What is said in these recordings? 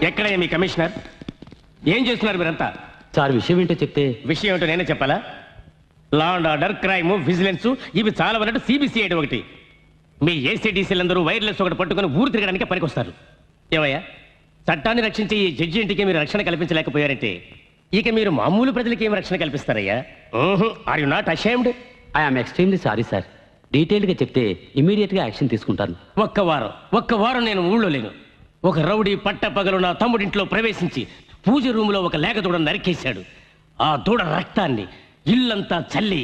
ఎక్కడయ్యా మీ commissioner? ఏం చేస్తున్నారు మీరంతా? సార్ విషయం ఏంటో చెప్తే. విషయం ఏంటో నేనే చెప్పాలా? Law and order, crime, vigilance ఇవి చాలా వన్నట్టు సిబిసిఐడి ఒకటి. మీ ఏసీడీసీలందరూ వైర్లెస్ ఒకటి పట్టుకుని ఊరు తిరగడానికి పనికొస్తారు. ఏమయ్యా, చట్టాన్ని రక్షించే ఈ జడ్జి ఇంటికి మీరు రక్షణ కల్పించలేకపోయారంటే ఇక మీరు మామూలు ప్రజలకి ఏం రక్షణ కల్పిస్తారయ్యా? Are you not ashamed? I'm extremely sorry sir. డీటెయిల్గా చెప్తే ఇమీడియట్గా యాక్షన్ తీసుకుంటాను. ఒక్క వారం నేను ఊళ్ళో లేను. ఒక రౌడీ పట్టపగలు నా తమ్ముడింట్లో ప్రవేశించి పూజ రూములో ఒక లేక దూడ నరికేశాడు. ఆ దూడ రక్తాన్ని ఇల్లంతా చల్లి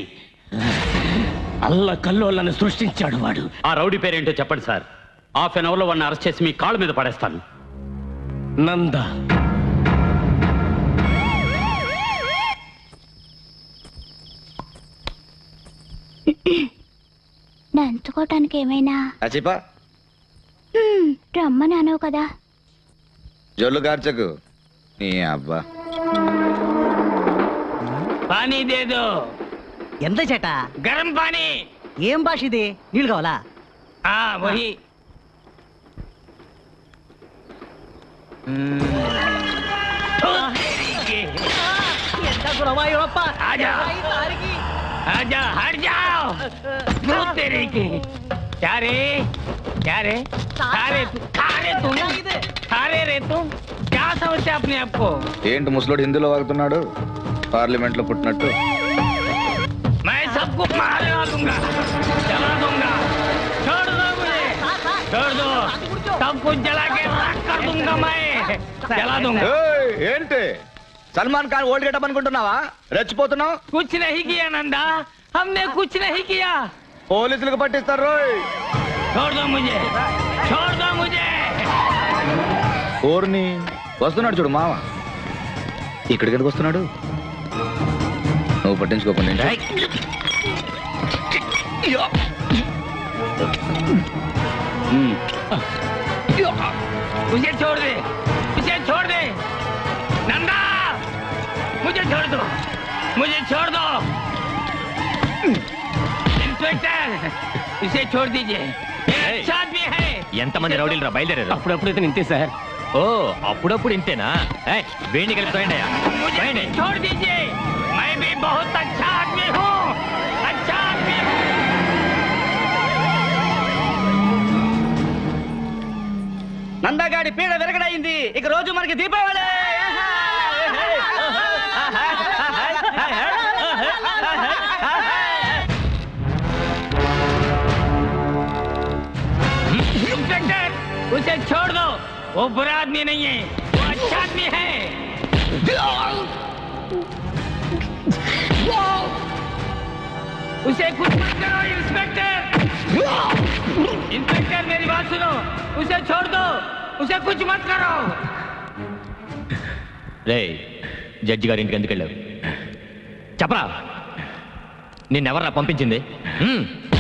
అల్ల కల్లోలను సృష్టించాడు వాడు. ఆ రౌడీ పేరేంటో చెప్పండి సార్. హాఫ్ అన్ అవర్లో వాడిని అరెస్ట్ చేసి మీ కాళ్ళ మీద పడేస్తాను. నంద. నంచుకోవటానికి ఏమైనా రమ్మని అనవు కదా. జొల్లు కార్చకు నీ అబ్బా. పానీ దేదో. ఎంత చేట? గరం పానీ. ఏం భాష ఇది? నీళ్ళు కావాలా? వహి. ఎంత గురవాయూరప్ప. ఆజా హట్ జాओ. भूत तेरे के. क्या रे तुम क्या समझते अपने आप को? ఏంటి ముసలోడు హిందీలో వాగుతున్నాడు? పార్లమెంట్ లో పుట్టినట్టు. मैं सबको मारवा दूंगा, जला दूंगा. छोड़ दो मुझे, छोड़ दो. सब कुछ जला के राख कर दूंगा मैं. जला दूंगा. ఏంటి సల్మాన్ ఖాన్ ఓల్డ్ గెటప్ అనుకుంటున్నావా? రెచ్చిపోతున్నావు. कुछ नहीं किया नंदा, हमने कुछ नहीं किया. పోలీసులకు పట్టిస్తారు రోయ్. छोड़ दो मुझे, छोड़ दो मुझे. ఓర్ని వస్తున్నాడు చూడు మామ. ఇక్కడికి ఎందుకు వస్తున్నాడు? నువ్వు పట్టించుకోకుండా मुझे छोड़ दे, मुझे छोड़ दे. नंदा मुझे छोड़ दो, मुझे छोड़ दो. इंस्पेक्टर इसे छोड़ दीजिए. अच्छा आदमी है. ఎంతమంది రౌడీలు రా బయలుదేరారు? అప్పుడప్పుడు అయితే ఇంతే సార్. ఓ అప్పుడప్పుడు ఇంతేనా? వేణి కలిపి मुझे छोड़ दीजिए. मैं भी बहुत अच्छा आदमी हूँ, अच्छा आदमी हूँ. నందగాడి పీడ విరగడైంది. ఇక రోజు మనకి దీపావళి. इंस्पेक्टर उसे छोड़ दो. वो बुरा आदमी नहीं है, वो अच्छा आदमी है. उसे कुछ मत करो इंस्पेक्टर. इंस्पेक्टर मेरी बात सुनो, उसे छोड़ दो, उसे कुछ मत करो. రే జడ్జి గారి ఇంటికి ఎందుకు వెళ్ళావు? చెప్పరా, నిన్నెవర్రా పంపించింది?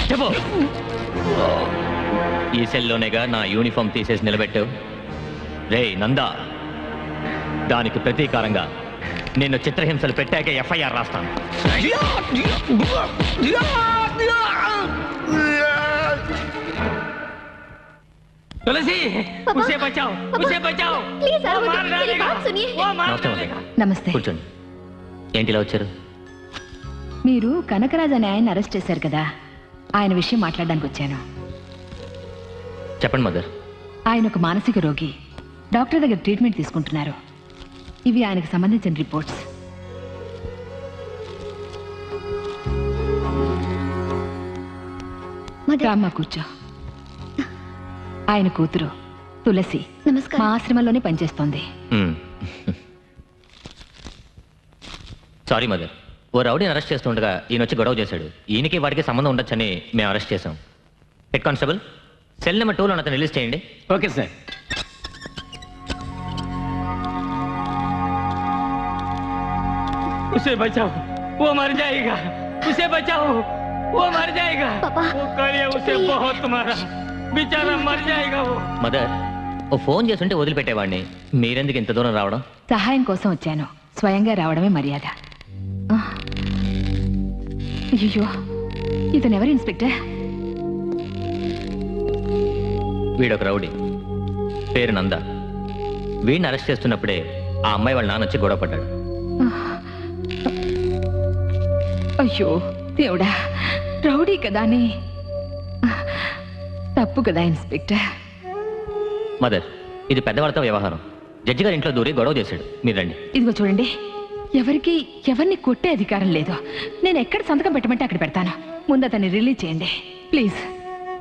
చెప్పు. ఈ సెల్లోనేగా నా యూనిఫామ్ తీసేసి నిలబెట్టావు. రే నందా, దానికి ప్రతీకారంగా నిన్ను చిత్రహింసలు పెట్టాక ఎఫ్ఐఆర్ రాస్తాను. तुलसी उसे बचाओ, उसे बचाओ. प्लीज वो मार डालेगा, वो मार डालेगा. నమస్తే. కూర్చోండి. ఏంటి ఇలా వచ్చారు? మీరు కనకరాజ్ అనే ఆయన అరెస్ట్ చేశారు కదా, ఆయన విషయం మాట్లాడడానికి వచ్చాను. చెప్పండి మదర్. ఆయన ఒక మానసిక రోగి, డాక్టర్ దగ్గర ట్రీట్మెంట్ తీసుకుంటున్నారు. ఇవి ఆయనకు సంబంధించిన రిపోర్ట్స్. రామ్మా కూర్చో. ఆయన కూతురు తులసి మా ఆశ్రమంలోనే పనిచేస్తోంది. సారీ మదర్, ఓ రౌడీని అరెస్ట్ చేస్తుండగా ఈయన వచ్చి గొడవ చేశాడు. ఈయనకి వాడికి సంబంధం ఉండొచ్చని మేము అరెస్ట్ చేశాం. హెడ్ కానిస్టేబుల్, సెల్ నెంబర్ 2లో అతను రిలీజ్ చేయండి. Okay sir. उसे बचाओ, वो मर जाएगा. उसे बचाओ, वो मर जाएगा. वो कालिया उसे बहुत मारा, बेचारा मर जाएगा वो. మదర్, ఓ ఫోన్ చేస్తుంటే వదిలిపెట్టేవాడిని. మీరెందుకు ఇంత దూరం రావడం? సహాయం కోసం వచ్చాను, స్వయంగా రావడమే మర్యాద. అయ్యో, ఇతను ఎవరు ఇన్స్పెక్టర్? వీడొక రౌడీ, పేరు నంద. వీడిని అరెస్ట్ చేస్తున్నప్పుడే ఆ అమ్మాయి వాళ్ళ నాన్న వచ్చి గొడవ పడ్డాడు. అయ్యో దేవుడా, రౌడీ కదా అని. తప్పు కదా ఇన్స్పెక్టర్. మదర్, ఇది పెద్దవాళ్ళతో వ్యవహారం. జడ్జి గారి ఇంట్లో దూరి గొడవ చేశాడు. మీరు రండి. ఇదిగో చూడండి, ఎవరిని కొట్టే అధికారం లేదు. నేను ఎక్కడ సంతకం పెట్టమంటే అక్కడ పెడతాను. ముందు అతన్ని రిలీజ్ చేయండి ప్లీజ్.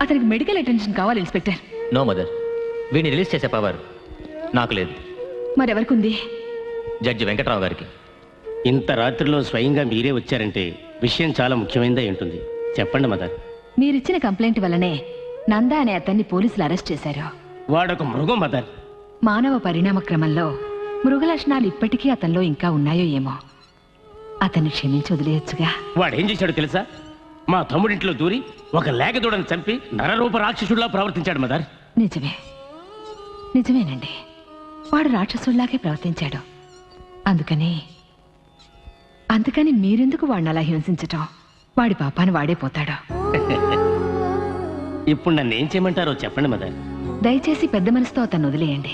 అతనికి మెడికల్ అటెన్షన్ కావాలి ఇన్స్పెక్టర్. నో మదర్, వీడిని రిలీజ్ చేసే పవర్ నాకు లేదు. మరెవరికి ఉంది? జడ్జి వెంకట్రావు గారికి. ఇంత రాత్రిలో స్వయంగా మీరే వచ్చారంటే విషయం చాలా ముఖ్యమైనదే ఉంటుంది. చెప్పండి మదర్. మీరిచ్చిన కంప్లైంట్ వల్లనే నందా అనే అతన్ని పోలీసులు అరెస్ట్ చేశారు. వాడొక మృగం మదర్. మానవ పరిణామ క్రమంలో మృగ లక్షణాలు ఇప్పటికీ అతనిలో ఇంకా ఉన్నాయో ఏమో. అతన్ని క్షమించి వదిలేయచ్చుగా. వాడేం చేశాడో తెలుసా? మా తమ్ముడింట్లో దూరి ఒక లేగదూడని చంపి నరరూప రాక్షసుడిలా ప్రవర్తించాడు మదర్. నిజమేనండి, వాడు రాక్షసుడిలాగే ప్రవర్తించాడు. అందుకని మీరెందుకు వాడిని అలా హింసించటం? వాడి పాపాన్ని వాడే పోతాడు. ఇప్పుడు నన్ను ఏం చేయమంటారో చెప్పండి మదర్. దయచేసి పెద్ద మనసుతో అతను వదిలేయండి.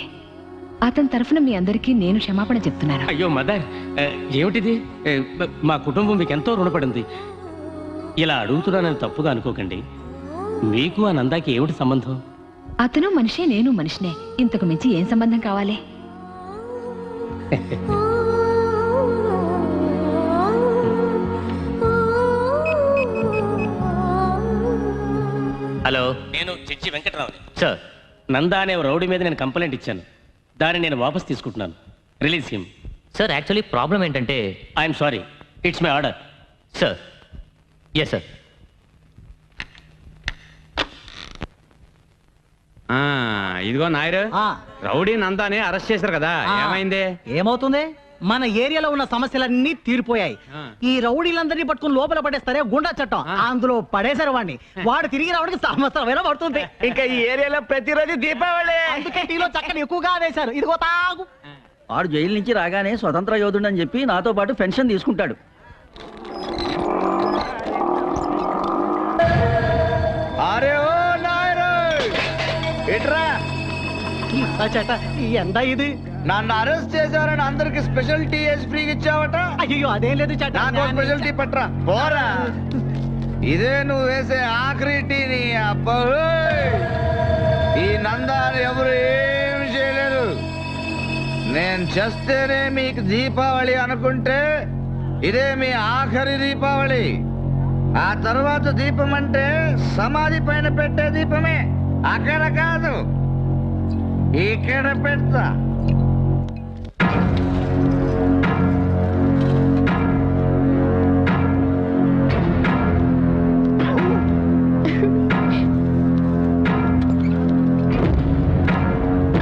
అతని తరఫున మీ అందరికీ నేను క్షమాపణ చెప్తున్నాను. అయ్యో మదర్, ఏమిటిది? మా కుటుంబం మీకు ఎంతో రుణపడింది. ఇలా అడుగుతున్నానని తప్పుగా అనుకోకండి. మీకు ఆ నందాకి ఏమిటి సంబంధం? అతను మనిషే, నేను మనిషినే. ఇంతకు మించి ఏం సంబంధం కావాలి? హలో, నేను జడ్జి వెంకట్రావుని. సార్. నందా అనే రౌడీ మీద నేను కంప్లైంట్ ఇచ్చాను. దాన్ని నేను వాపస్ తీసుకుంటున్నాను. Release him. Sir, actually problem ఏంటంటే I'm sorry, it's my order. Sir. Yes sir. ఇదిగో నాయరు, రౌడీ నందాని అరెస్ట్ చేశారు కదా, ఏమైంది? ఏమవుతుంది? మన ఏరియాలో ఉన్న సమస్యలన్నీ తీరిపోయాయి. ఈ రౌడీలందరినీ పట్టుకుని లోపల పడేస్తారే గుండా చట్టం, అందులో పడేశారు వాడిని. వాడు తిరిగి రావడానికి సంవత్సరం పడుతుంది. ఇంకా ఈ ఏరియాలో ప్రతిరోజు దీపావళి. అందుకే టీలో చక్కని ఎక్కువగా వేశారు. ఇదిగో తాగు. వాడు జైలు నుంచి రాగానే స్వతంత్ర యోధుడు అని చెప్పి నాతో పాటు పెన్షన్ తీసుకుంటాడు. అరే ఓ నాయరు, ఇట్రా. చట ఎంత ఇది? నన్ను అరెస్ట్ చేశారని అందరికి స్పెషల్ టీ వేసి ఫ్రీగా ఇచ్చావట. అయ్యో అదేం లేదు చట. నాకు స్పెషల్ టీ పట్రా. పోరా, ఇదే నువ్వు వేసే ఆఖరి టీ. నీ అబ్బా, ఈ నందాన్ని ఎవరు ఏమి చేయలేరు. నేను చేస్తేనే మీకు దీపావళి అనుకుంటే ఇదే మీ ఆఖరి దీపావళి. ఆ తర్వాత దీపం అంటే సమాధి పైన పెట్టే దీపమే. అక్కడ కాదు, ఇక్కడ పెడతా.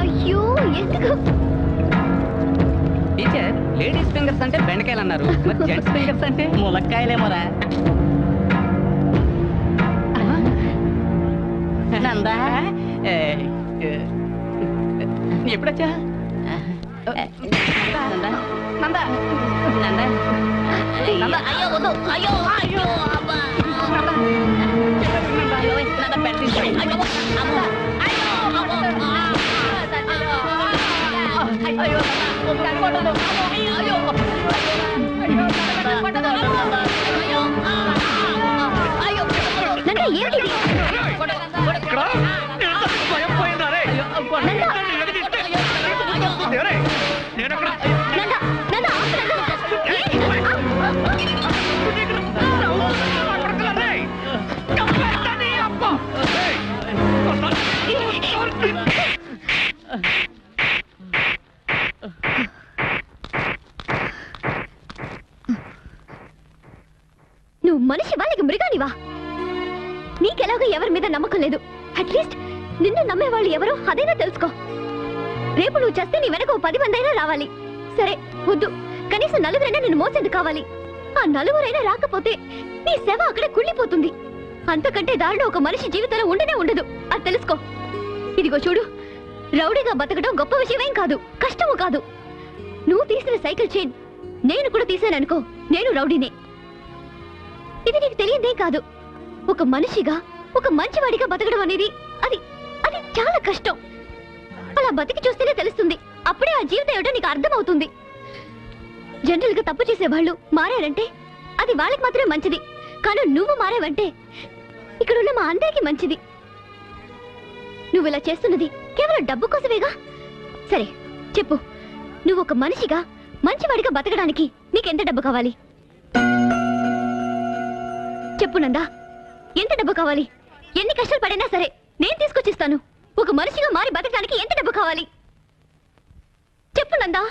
అయ్యో ఎందుకు? టీచర్, లేడీస్ ఫింగర్స్ అంటే బెండకాయలు అన్నారు, మరి జెంట్స్ ఫింగర్స్ అంటే ములక్కాయలేమోరా. నందా ఎప్పుడొచ్చా? నందా నందా నందా నందా, అయ్యో వద్దు, అయ్యో అయ్యో అబ్బా, నందా పెట్టి అయ్యో అబ్బా, అయ్యో అయ్యో నందా ఏంటిది? నువ్వు మనిషి వాళ్ళకి మృగానివా? నీకెలాగో ఎవరి మీద నమ్మకం లేదు. అట్లీస్ట్ నిన్ను నమ్మేవాళ్ళు ఎవరో అదైనా తెలుసుకో. రేపు నువ్వు చేస్తే నీ వెనక 10 మంది అయినా రావాలి. సరే వద్దు, కనీసం 4 నిన్ను మోసేది కావాలి. ఆ 4 రాకపోతే నీ సేవ అక్కడే కుళ్ళిపోతుంది. అంతకంటే దారుణం ఒక మనిషి జీవితంలో ఉండనే ఉండదు. అది తెలుసుకో. ఇదిగో చూడు, రౌడీగా బతకడం గొప్ప విషయమేం కాదు, కష్టము కాదు. నువ్వు తీసిన సైకిల్ చైన్ నేను కూడా తీసాననుకో, నేను రౌడీనే. ఇది నీకు తెలియదే కాదు. ఒక మనిషిగా, ఒక మంచివాడిగా బతకడం అనేది అది అది చాలా కష్టం. అలా బతికి చూస్తేనే తెలుస్తుంది. అప్పుడే ఆ జీవితం ఏమిటో నీకు అర్థమవుతుంది. జనరల్ గా తప్పు చేసే వాళ్ళు మారారంటే అది వాళ్ళకి మాత్రమే మంచిది. కానీ నువ్వు మారావంటే ఇక్కడ ఉన్న మా అందరికీ మంచిది. నువ్వు ఇలా చేస్తున్నది కేవలం డబ్బు కోసమేగా? సరే చెప్పు, నువ్వు ఒక మనిషిగా మంచివాడిగా బతకడానికి నీకెంత డబ్బు కావాలి? చెప్పు నందా, ఎంత డబ్బు కావాలి? ఎన్ని కష్టాలు పడినా సరే నేను తీసుకొచ్చిస్తాను. ఒక మనిషిగా మారి బతకడానికి ఎంత డబ్బు కావాలి చెప్పు నందా.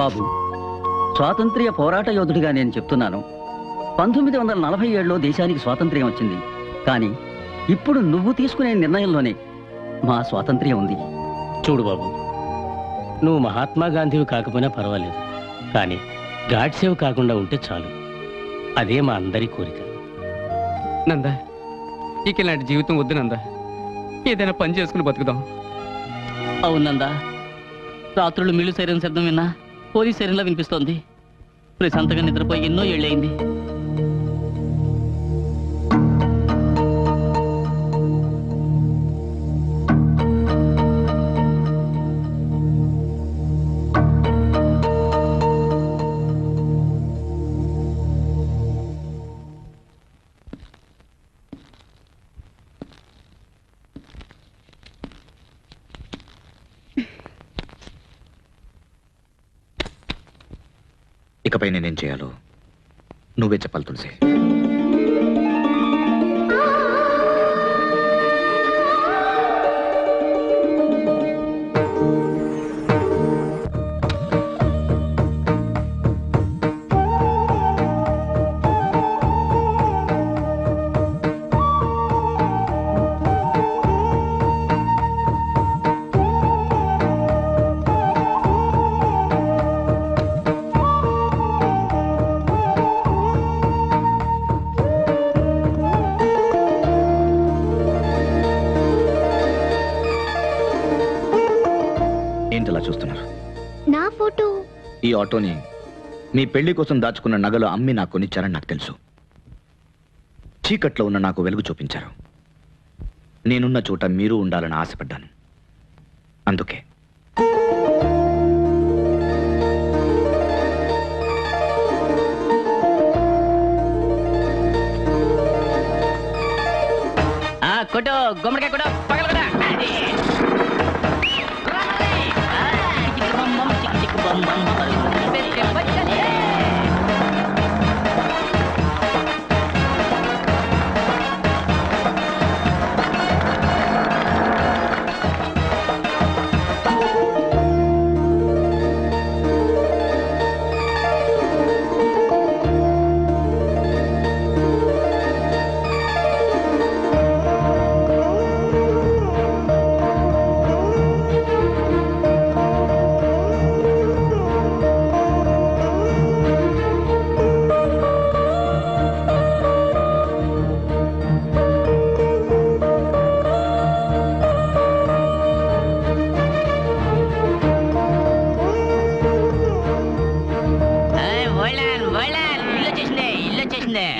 బాబు, స్వాతంత్ర్య పోరాట యోధుడిగా నేను చెప్తున్నాను. 1947లో దేశానికి స్వాతంత్ర్యం వచ్చింది. కానీ ఇప్పుడు నువ్వు తీసుకునే నిర్ణయంలోనే మా స్వాతంత్ర్యం ఉంది. చూడు బాబు, నువ్వు మహాత్మా గాంధీవి కాకపోయినా పర్వాలేదు, కానీ గాడ్సేవ్ కాకుండా ఉంటే చాలు. అదే మా అందరి కోరిక. నందా, ఇక ఇలాంటి జీవితం వద్దు నందా. ఏదైనా పని చేసుకుని బతుకుదాం. అవునందా, రాత్రులు మిల్లు సైరన్ శబ్దం విన్నా పోలీస్ సైరన్లా వినిపిస్తోంది. ప్రశాంతంగా నిద్రపోయి ఎన్నో ఏళ్ళయింది. ఇకపై నేనేం చేయాలో నువ్వే చెప్పాలి తులసి. ఏంటలా చూస్తున్నారు? నా ఫోటో. ఈ ఆటోని మీ పెళ్లి కోసం దాచుకున్న నగలు అమ్మి నాకు కొనిచ్చారని నాకు తెలుసు. చీకట్లో ఉన్న నాకు వెలుగు చూపించారు. నేనున్న చోట మీరు ఉండాలని ఆశపడ్డాను. అందుకే కొట్టు, గుమ్మడికాయ కొట్టు, పగల కొట్టు.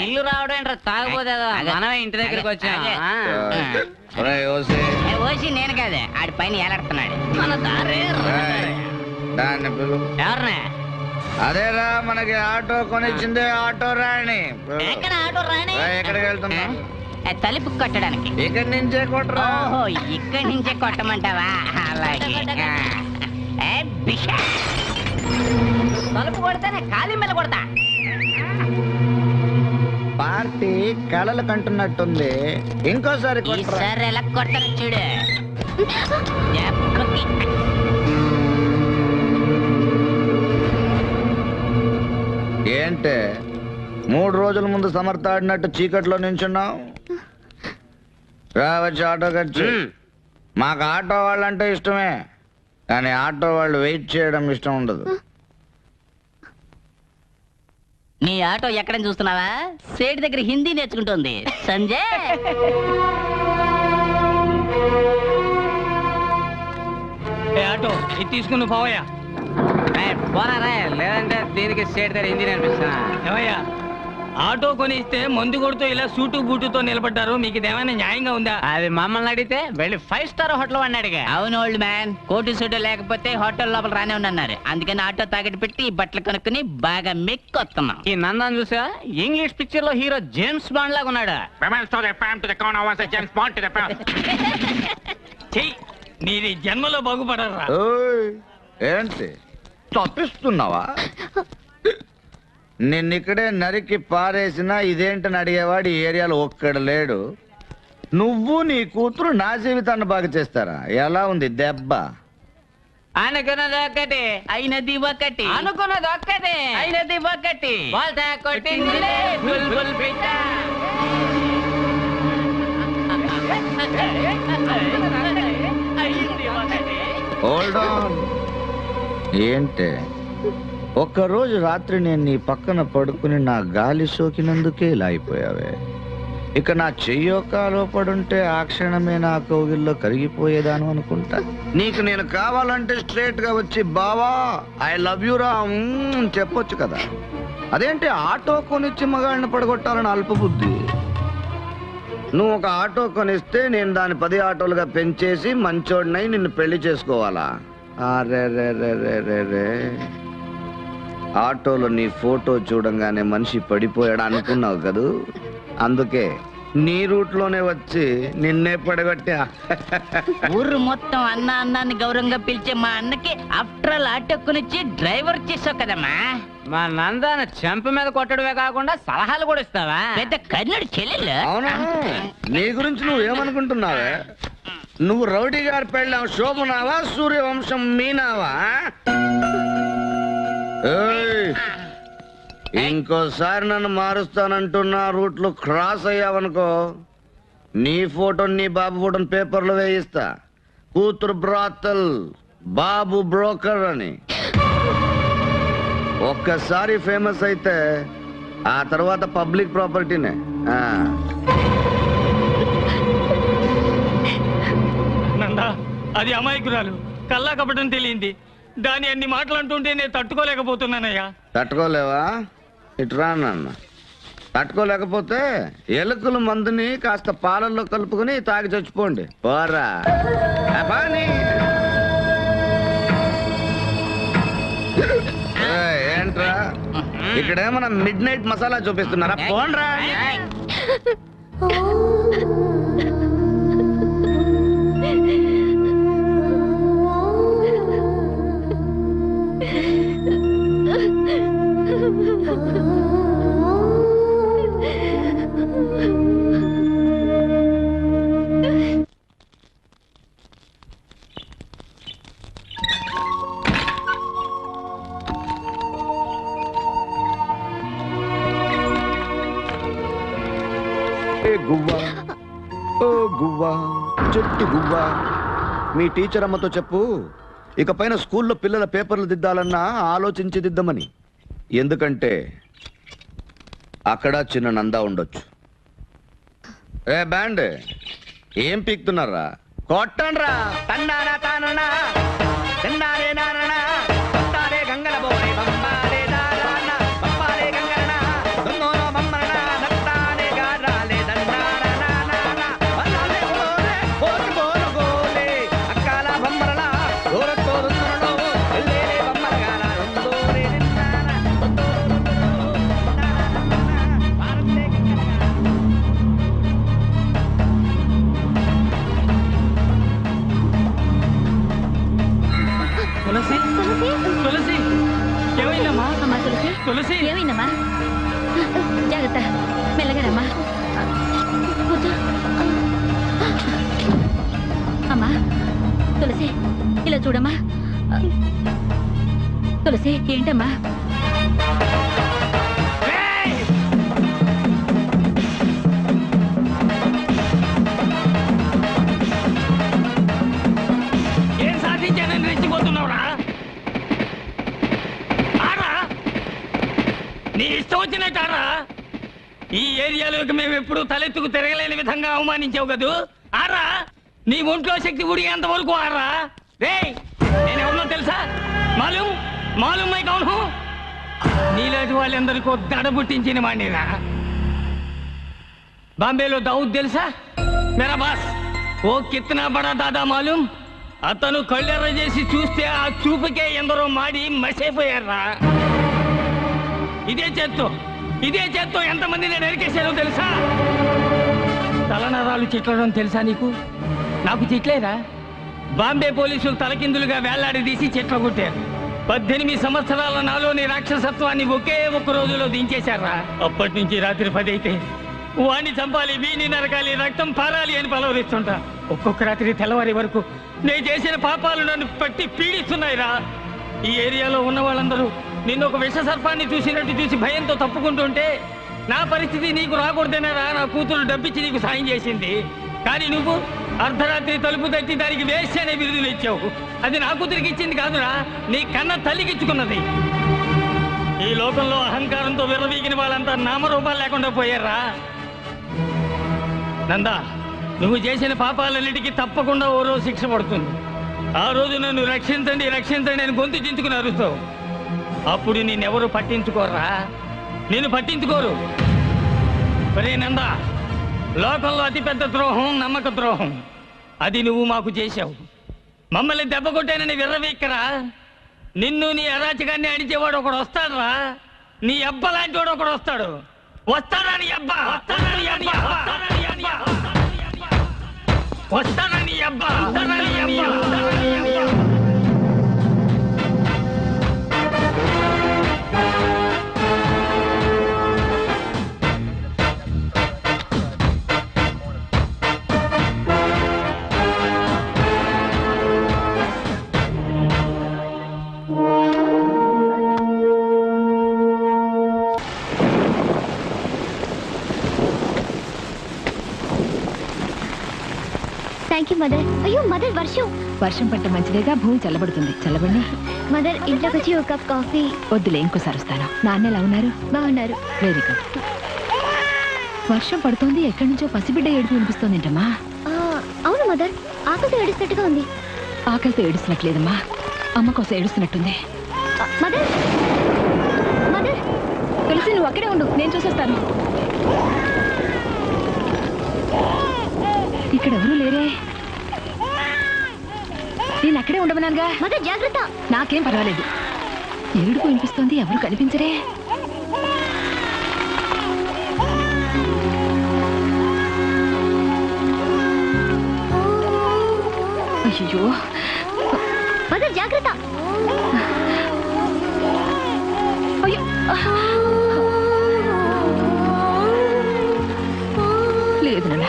ఇల్లు రావడం ఏంట్రా, తాగబోదే మనమే ఇంటి దగ్గరికి వచ్చాం. ఓసి నేను కాదే, ఆడి పైన ఏలాడుతున్నాడు. మన దారి దాన్ని పిలు. ఎవరినే? అదేరా మనకి ఆటో కొనిచ్చిందే ఆటో రాణి. ఎక్కడ ఆటో రాని? ఎక్కడికి వెళ్తున్నా? తలుపు కొట్టడానికి. ఇక్కడి నుంచే కొట్టరా. ఓహో, ఇక్కడి నుంచే కొట్టమంటావా? అలాగే. తలుపు కొడితేనే ఖాళీ మీద కొడతా. పార్టీ కళలు కంటున్నట్టుంది, ఇంకోసారి కొట్టరా. ఈసారి ఎలా కొడతాను చూడు. ఏంటే 3 రోజుల ముందు సమర్థ ఆడినట్టు చీకట్లో నించున్నావు? రావచ్చు ఆటో ఖర్చు. మాకు ఆటో వాళ్ళంటే ఇష్టమే, కానీ ఆటో వాళ్ళు వెయిట్ చేయడం ఇష్టం ఉండదు. నీ ఆటో ఎక్కడ చూస్తున్నావా? సేటు దగ్గర హిందీ నేర్చుకుంటుంది. సంజయ్, ఆటో ఇది తీసుకుని పోవయా. పోనారా లేదంటే దీనికి స్టేట్ దగ్గర హిందీ నేర్పిస్తున్నా. ఏమయ్యా ఆటో కొని ఇస్తే మందు కొడుతూ ఇలా సూటు బూటుతో నిలబడ్డారు, మీకు ఇదేమైనా న్యాయంగా ఉందా? అది మమ్మల్ని అడిగితే వెళ్ళి 5 స్టార్ హోటల్ వాడిని అడిగా. అవును ఓల్డ్ మ్యాన్, కోటు సూటు లేకపోతే హోటల్ లోపల రానే ఉన్నారు. అందుకని ఆటో తాకట్టు పెట్టి ఈ బట్టలు కొనుక్కుని బాగా మెక్కొస్తున్నాం. ఈ నందాన్ని చూసా ఇంగ్లీష్ పిక్చర్ లో హీరో జేమ్స్ బాండ్ లాగా ఉన్నాడు. చెయ్యి నీది జన్మలో బాగుపడరా. ఓయ్, ఏంటి తప్పిస్తున్నావా? నిన్నిక్కడే నరికి పారేసినా ఇదేంటని అడిగేవాడు ఈ ఏరియాలో ఒక్కడు లేడు. నువ్వు నీ కూతురు నా జీవితాన్ని బాగా చేస్తారా? ఎలా ఉంది దెబ్బ? అనుకున్నది ఒకటి అయినది ఒకటి, అనుకున్నది ఒక్కటే అయినది ఒకటి. బోల్తా కొట్టిందిలే బుల్బుల్ పిట్ట. Hold on. ఏంటే ఒక్కరోజు రాత్రి నేను నీ పక్కన పడుకుని నా గాలి సోకినందుకే ఇలా అయిపోయావే. ఇక నా చెయ్యొక్కలో పడుంటే ఆ క్షణమే నా కౌగిల్లో కరిగిపోయేదాను అనుకుంటా. నీకు నేను కావాలంటే స్ట్రేట్ గా వచ్చి బావా ఐ లవ్ యూ రా చెప్పొచ్చు కదా. అదేంటి ఆటో కొనిచ్చి మగాళ్ళని పడగొట్టాలని అల్పబుద్ధి. నువ్వు ఒక ఆటో కొనిస్తే నేను దాన్ని 10 ఆటోలుగా పెంచేసి మంచోడినై నిన్ను పెళ్లి చేసుకోవాలా? అరే రే రే రే రే రే. ఆటోలో నీ ఫోటో చూడంగానే మనిషి పడిపోయాడు అనుకున్నావు కదూ, అందుకే నీ రూట్లోనే వచ్చి నిన్నే పడగొట్టా. ఊరు మొత్తం అన్న అన్నాన్ని గౌరవంగా పిలిచే మా అన్నకి ఆఫ్టర్ ఆల్ ఆటో కొనిచ్చి డ్రైవర్ చేసావు కదమ్మా. మా నందాన్ని చెంప మీద కొట్టడమే కాకుండా సలహాలు కూడా ఇస్తావా? పెద్ద కర్ణుడు చెల్లెలు. అవునా? నీ గురించి నువ్వు ఏమనుకుంటున్నావే? నువ్వు రౌడీ గారి పెళ్ళాం శోభనావా, సూర్యవంశం మీనావా? ఏయ్, ఇంకోసారి నన్ను మారుస్తానంటున్నా రూట్లు క్రాస్ అయ్యావనుకో నీ ఫోటో నీ బాబు ఫోటోని పేపర్లో వేయిస్తా. కూతురు బ్రాతల్, బాబు బ్రోకర్ అని. ఒక్కసారి ఫేమస్ అయితే ఆ తర్వాత పబ్లిక్ ప్రాపర్టీనే. నందా అది అమాయకురాలు, కల్లా కపటం తెలియంది. దాని అన్ని మాటలు అంటుంటే నేను తట్టుకోలేకపోతున్నానయ్యా. తట్టుకోలేవా? ఇటురా నాన్న. తట్టుకోలేకపోతే ఎలుకల మందుని కాస్త పాలల్లో కలుపుకొని తాగి చచ్చిపోండి. పోరా ఏంట్రా ఇక్కడేమన్నా మిడ్ నైట్ మసాలా చూపిస్తున్నారా? పోన్రా. గువ్వా ఓ గువ్వా చెట్టు గువ్వా, మీ టీచర్ అమ్మతో చెప్పు ఇకపైన స్కూల్లో పిల్లల పేపర్లు దిద్దాలన్నా ఆలోచించి దిద్దమని. ఎందుకంటే అక్కడ చిన్న నందా ఉండొచ్చు. ఏ బ్యాండ్ ఏం పీక్తున్నారా? కొట్టండ్రా. తన్నానా తాననా తన్నానే నాననా తన్నానే గంగల బోరే బంబాలే దారానా బంబాలే గంగలనా దొంగోనో బొమ్మలనా దత్తానే గారాలే దన్నానా నానా వలాలే ఓరే ఓరి బోరు గోలే అక్కాల బొమ్మలనా దూరతో దున్ననో ఎల్లేలే బొమ్మలగాల దొందోరే నిన్నానా భారతే తులసి తులసి ఏమైందమ్మా? అమ్మా తులసి, తులసి ఏమైందమ్మా? జాగ్రత్త, మెల్లగానమ్మా. కూర్చో. అమ్మా తులసి, ఇలా చూడమ్మా. తులసి ఏంటమ్మా? ఏం సాధించానని రెచ్చిపోతున్నావురా? ఆరా నీ ఇష్టం వచ్చినట్టారా? ఈ ఏరియాలోకి మేము ఎప్పుడు తలెత్తుకు తిరగలేని విధంగా అవమానించావు కదూ. ఆరా నీ ఒంట్లో శక్తి ఉడిగేంత వరకు ఆరా. రేయ్ నేనెవరినో తెలుసా? మాలూం మాలూమ్ మై కౌన్ హూ నీలాంటి వాళ్ళందరికీ దడ పుట్టించిన వాడినిరా. బాంబేలో దావుద్ తెలుసా? మేరా బాస్ ఓ కిత్నా బడా దాదా మాలూమ్. అతను కళ్ళెర్ర చేసి చూస్తే ఆ చూపుకే ఎందరో మాడి మసైపోయారా. ఇదే చేత్తో ఎంతమంది నేను నరికేశారో తెలుసా? తలనరాలు చిట్లడం తెలుసా నీకు? నాకు చిట్లేరా? బాంబే పోలీసులు తలకిందులుగా వేలాడదీసి చెట్ల కొట్టారు. 18 సంవత్సరాల నాలోని రాక్షసత్వాన్ని ఒకే ఒక్క రోజులో దించేశారా. అప్పటి నుంచి రాత్రి 10 అయితే వాణ్ణి చంపాలి, వీణ్ణి నరకాలి, రక్తం పారాలి అని పలవరిస్తుంటా. ఒక్కొక్క రాత్రి తెల్లవారి వరకు నేను చేసిన పాపాలు నన్ను పట్టి పీడిస్తున్నాయిరా. ఈ ఏరియాలో ఉన్న వాళ్ళందరూ నిన్ను ఒక విష సర్పాన్ని చూసినట్టు చూసి భయంతో తప్పుకుంటుంటే నా పరిస్థితి నీకు రాకూడదేనారా నా కూతురు డబ్బిచ్చి నీకు సాయం చేసింది. కానీ నువ్వు అర్ధరాత్రి తలుపు తట్టి దానికి వేస్ట్ అనే బిరుదులు ఇచ్చావు. అది నా కూతురికి ఇచ్చింది కాదురా, నీ కన్న తల్లికిచ్చుకున్నది. ఈ లోకంలో అహంకారంతో విర్రవీగిన వాళ్ళంతా నామరూపాలు లేకుండా పోయారా. నందా, నువ్వు చేసిన పాపాలన్నిటికీ తప్పకుండా ఓ రోజు శిక్ష పడుతుంది. ఆ రోజు నన్ను రక్షించండి రక్షించండి అని గొంతు చించుకుని అరుస్తావు. అప్పుడు నిన్నెవరు పట్టించుకోరా, నేను పట్టించుకోరు. ఒరే నందా, లోకంలో అతిపెద్ద ద్రోహం నమ్మక ద్రోహం. అది నువ్వు మాకు చేశావు. మమ్మల్ని దెబ్బ కొట్టానని విర్రవీక్కరా. నిన్ను నీ అరాచకాన్ని అడిచేవాడు ఒకడు వస్తాడురా. నీ అబ్బ లాంటి వాడు ఒకడు వస్తాడు. వస్తాడా నీ అబ్బా? వస్తాడా నీ అబ్బా? వస్తాడా నీ అబ్బా? వస్తాడా నీ అబ్బా? Thank you mother. అయ్యో మదర్, వర్షం పట్ట మంచిదేగా, భూమి చల్లబడుతుంది. చల్లబడి మదర్, ఇంట్లోకి వచ్చి ఒక కప్ కాఫీ. వద్దులే, ఇంకోసారి వస్తాను. నాన్న ఎలా ఉన్నారు? బాగున్నారు. Very good. వర్షం పడుతోంది, ఎక్కడి నుంచో పసిబిడ్డ ఏడుపు వినిపిస్తోంది ఏంటమ్మా? అవును మదర్, ఆకలితో ఏడుస్తున్నట్టుగా ఉంది. ఆకలితో ఏడుస్తున్నట్లేదమ్మా, అమ్మ కోసం ఏడుస్తున్నట్టుంది. మదర్ మదర్, తులసి నువ్వు అక్కడే ఉండు, నేను చూసొస్తాను. ఇక్కడ ఎవరూ లేరే, నేను అక్కడే ఉండమన్నానుగా. మదర్ జాగ్రత్త. నాకేం పర్వాలేదు. ఏడుపు వినిపిస్తోంది, ఎవరు కనిపించరే. అయ్యో మదర్ జాగ్రత్త. అయ్యో లేదు నాన్న,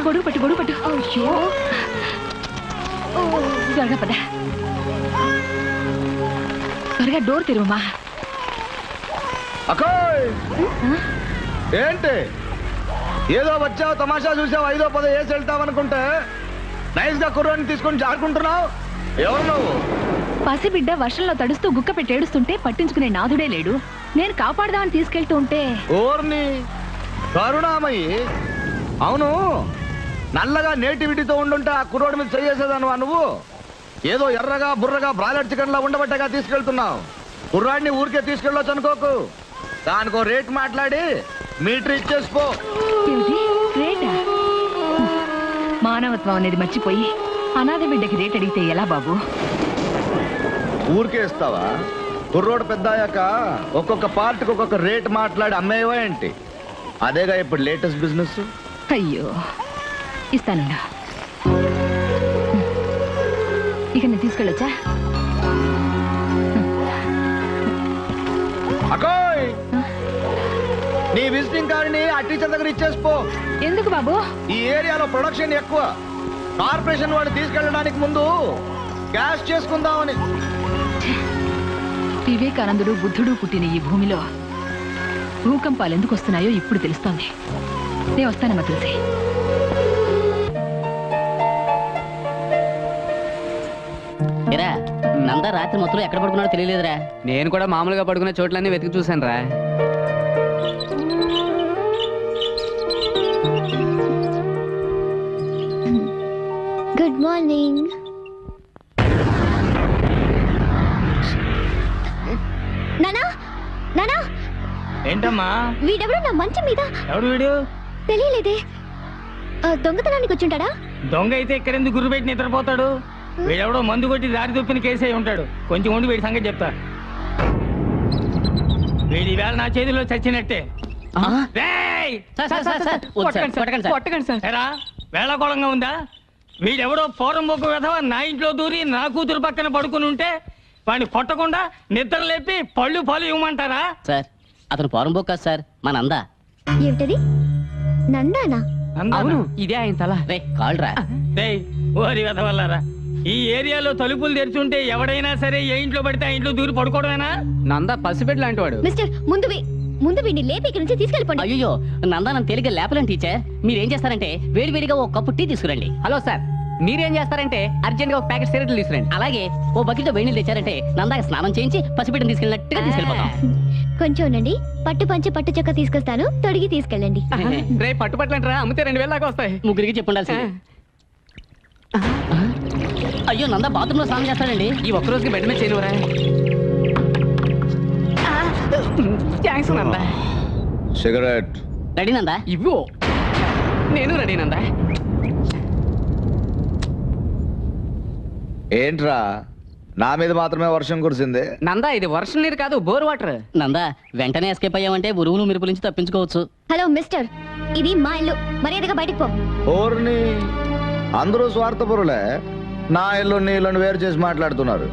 గొడుగు పట్టు. అయ్యో త్వరగా పద, త్వరగా డోర్ తెరువమ్మా. అక్కోయ్, ఏంటి ఏదో వచ్చావు, తమాషా చూసావు, 5ో 10 వేసి వెళ్తావనుకుంటే నైస్ గా కుర్రాన్ని తీసుకొని జారుకుంటున్నావు. ఎవరు నువ్వు? పసిబిడ్డ వర్షంలో తడుస్తూ గుక్క పెట్టి ఏడుస్తుంటే పట్టించుకునే నాథుడే లేడు. నేను కాపాడదామని తీసుకెళ్తూ ఉంటే ఓర్ని కరుణామయ్యి. అవును, నల్లగా నేటివిటీతో ఉండుంటే ఆ కుర్రోడి మీద చేసేదానువా నువ్వు? ఏదో ఎర్రగా బుర్రగా బ్రాయిలర్ చికెన్ లా ఉండబట్టగా తీసుకెళ్తున్నావు. కుర్రాడిని ఊరికే తీసుకెళ్ళొచ్చు అనుకోకు. దానికో రేట్ మాట్లాడి మీటర్ ఇచ్చేసిపో. ఏమిటి రేటా? మానవత్వం అనేది మర్చిపోయి అనాథ బిడ్డకి రేట్ అడిగితే ఎలా బాబు? ఊరికే ఇస్తావా? కుర్రోడు పెద్ద అయ్యాక ఒక్కొక్క పార్ట్కి ఒక్కొక్క రేట్ మాట్లాడి అమ్మేవా ఏంటి? అదేగా ఇప్పుడు లేటెస్ట్ బిజినెస్. అయ్యో, ఇస్తానుండా. ఇక నేను తీసుకెళ్ళొచ్చా? అకోయ్, నీ విజిటింగ్ కార్డుని ఆ టీచర్ దగ్గర ఇచ్చేసిపో. ఎందుకు బాబు? ఈ ఏరియాలో ప్రొడక్షన్ ఎక్కువ. కార్పొరేషన్ వాడు తీసుకెళ్ళడానికి ముందు క్యాష్ చేసుకుందామని. వివేకానందుడు బుద్ధుడు పుట్టిన ఈ భూమిలో భూకంపాలు ఎందుకు వస్తున్నాయో ఇప్పుడు తెలుస్తోంది. నేను వస్తానమ్మా తులసి. నందా రాత్రి మొత్తం ఎక్కడ పడుకున్నాడో తెలియలేదురా. నేను కూడా మామూలుగా పడుకునే చోట్లన్నీ వెతికి చూశాను రా. Good morning. నానా ఏంటమ్మా వీడెవడో నా మంచం మీద. ఎవడు వీడు? తెలియలేదే. దొంగతనానికి వచ్చుంటాడా? దొంగ అయితే ఇక్కడెందుకు గుర్రు పెట్టి నిద్రపోతాడు? వీడెవడో మందు కొట్టి దారి తొప్పిన కేసే ఉంటాడు. కొంచెం ఉండి వీడి సంగతి చెప్తా. వీడి వేళ నా చేతిలో చచ్చినట్టే. రేయ్! కొట్టకండి సార్. ఎరా, వేళకోళంగా ఉందా? వీడెవడో ఫోరం బొక్క వెధవ నా ఇంట్లో దూరి నా కూతురు పక్కన పడుకుని ఉంటే వాడిని కొట్టకుండా నిద్ర లేపి పళ్ళు పాలు ఇవ్వమంటారా? సార్ అతను పోరం బొక్క సార్ మా నందా. ఏమిటది? నందానా? అవును ఇదే ఆయన తల. రే కాల్రా. రేయ్, ఓరి వెధవల్లారా, ఈ ఏరియాలో తలుపులు తెరుచుంటే ఎవడైనా సరే ఏ ఇంట్లో పడితే ఆ ఇంట్లో దూరి పడుకోవడమేనా? నంద పసిబిడ్డ లాంటి వాడు. మిస్టర్ ముందు వీడిని లేపి ఇక్కడి నుంచి తీసుకెళ్ళిపోండి. అయ్యో నందా నన్ను తేలిగ్గా లేపలేను టీచర్. మీరేం చేస్తారంటే వేడివేడిగా ఒక కప్పు టీ తీసుకురండి. హలో సార్, మీరేం చేస్తారంటే అర్జెంట్ గా ఒక ప్యాకెట్ సిగరెట్లు తీసుకురండి. అలాగే ఓ బకెట్ వేడి నీళ్ళు తెచ్చారంటే నందాకి స్నానం చేయించి పసిబిడ్డను తీసుకెళ్ళినట్టుగా తీసుకెళ్ళిపోతాం. కొంచెం ఉండండి. పట్టు పంచి పట్టు చక్క తీసుకొస్తాను. తొడిగి తీసుకెళ్ళండి. రే పట్టుపట్లంటారా, అమ్మితే 2000 దాకా వస్తాయి. ముగ్గురికి చెప్పుండాల్సింది. అయ్యో నందా బాత్రూమ్ లో స్నానం చేస్తాడండి. ఈ ఒక్క రోజుకి బెడ్ మీద చేయనురా. Thanks Nanda. Cigarette ready Nanda? ఇవ్వు. నేను రెడీ నందా. ఏంట్రా నా మీద మాత్రమే వర్షం కురిసింది? నందా ఇది వర్షం నీరు కాదు, బోర్ వాటర్. నందా వెంటనే ఎస్కేప్ అయ్యామంటే ఉరువులు మెరుపుల నుంచి తప్పించుకోవచ్చు. హలో మిస్టర్, ఇది మా ఇల్లు. మర్యాదగా బయటికి పో. ఓర్ని అందరూ స్వార్థపరులే. నా ఇల్లు నీ ఇల్లుని వేరు చేసి మాట్లాడుతున్నారు.